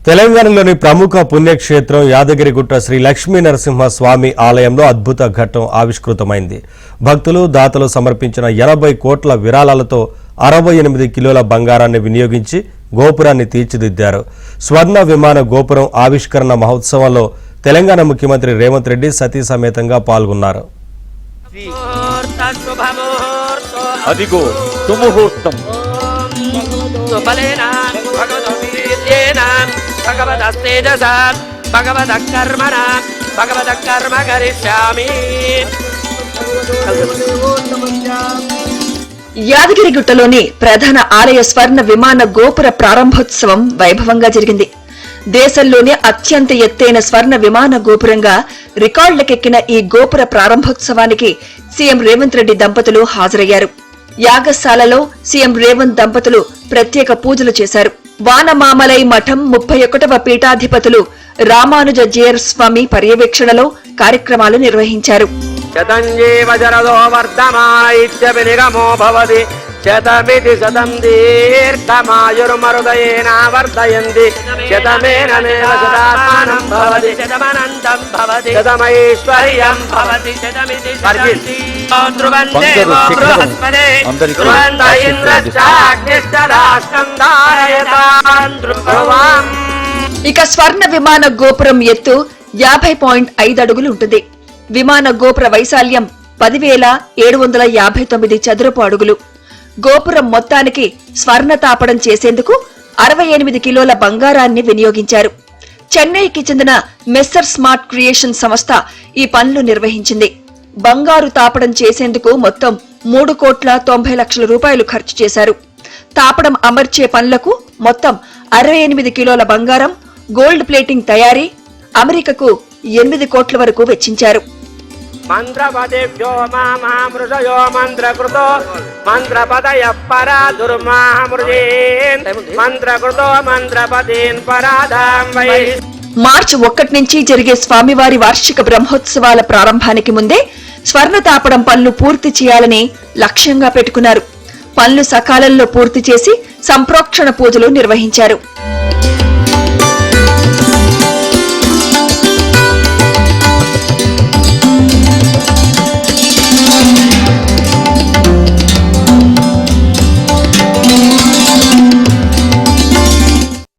తెలంగాణలోని ప్రముఖ పుణ్యక్షేత్రం యాదగిరిగుట్ట శ్రీ లక్ష్మీ నరసింహ స్వామి ఆలయంలో అద్భుత ఘట్టం ఆవిష్కృతమైంది. భక్తులు దాతలు సమర్పించిన 80 కోట్ల విరాళాలతో 68 కిలోల బంగారాన్ని వినియోగించి గోపురాన్ని తీర్చిదిద్దారు. స్వర్ణ విమాన గోపురం ఆవిష్కరణ మహోత్సవంలో తెలంగాణ ముఖ్యమంత్రి రేవంత్ రెడ్డి సతీ సమేతంగా పాల్గొన్నారు. అదిగో సుముహూర్తం. యాదగిరిగుట్టలోని ప్రధాన ఆలయ స్వర్ణ విమాన గోపుర ప్రారంభోత్సవం వైభవంగా జరిగింది. దేశంలోనే అత్యంత ఎత్తైన స్వర్ణ విమాన గోపురంగా రికార్డులకెక్కిన ఈ గోపుర ప్రారంభోత్సవానికి సీఎం రేవంత్ రెడ్డి దంపతులు హాజరయ్యారు. యాగశాలలో సీఎం రేవంత్ దంపతులు ప్రత్యేక పూజలు చేశారు. వానమామలై మఠం 31వ పీఠాధిపతులు రామానుజ జీయర్ స్వామి పర్యవేక్షణలో కార్యక్రమాలు నిర్వహించారు. శతమితి శతం దీర్ఘమాయుర్మరుదయేన వర్ధయంతి శతమేనమేవ శతాత్మానం భవతి శతమనంతం భవతి శతమైశ్వర్యం భవతి శతమితి శతాంతి ధ్రువంతే బృహస్పతే ధ్రువంత ఇంద్రశ్చాగ్నిశ్చరాస్కంధారయతాన్ ధ్రువం. ఇక స్వర్ణ విమాన గోపురం ఎత్తు 50.5 అడుగులు ఉంటుంది. విమాన గోపుర వైశాల్యం 10,759 చదరపు అడుగులు. గోపురం మొత్తానికి స్వర్ణ తాపడం చేసేందుకు 68 కిలోల బంగారాన్ని వినియోగించారు. చెన్నైకి చెందిన మెస్సర్ స్మార్ట్ క్రియేషన్ సంస్థ ఈ పనులు నిర్వహించింది. బంగారు తాపడం చేసేందుకు మొత్తం 3,90,00,000 రూపాయలు ఖర్చు చేశారు. తాపడం అమర్చే పనులకు మొత్తం 68 కిలోల బంగారం, గోల్డ్ ప్లేటింగ్ తయారీ, అమెరికాకు 8 కోట్ల వరకు వెచ్చించారు. మంత్రపదేభ్యో మామృషయో మంత్రకృతో మంత్రపదయ పరా దుర్మామృజేన్ మంత్రకృతో మంత్రపదేన్ పరాధాం వై. మార్చి 1 నుంచి జరిగే స్వామివారి వార్షిక బ్రహ్మోత్సవాల ప్రారంభానికి ముందే స్వర్ణ తాపడం పనులు పూర్తి చేయాలని లక్ష్యంగా పెట్టుకున్నారు. పనులు సకాలంలో పూర్తి చేసి సంప్రోక్షణ పూజలు నిర్వహించారు.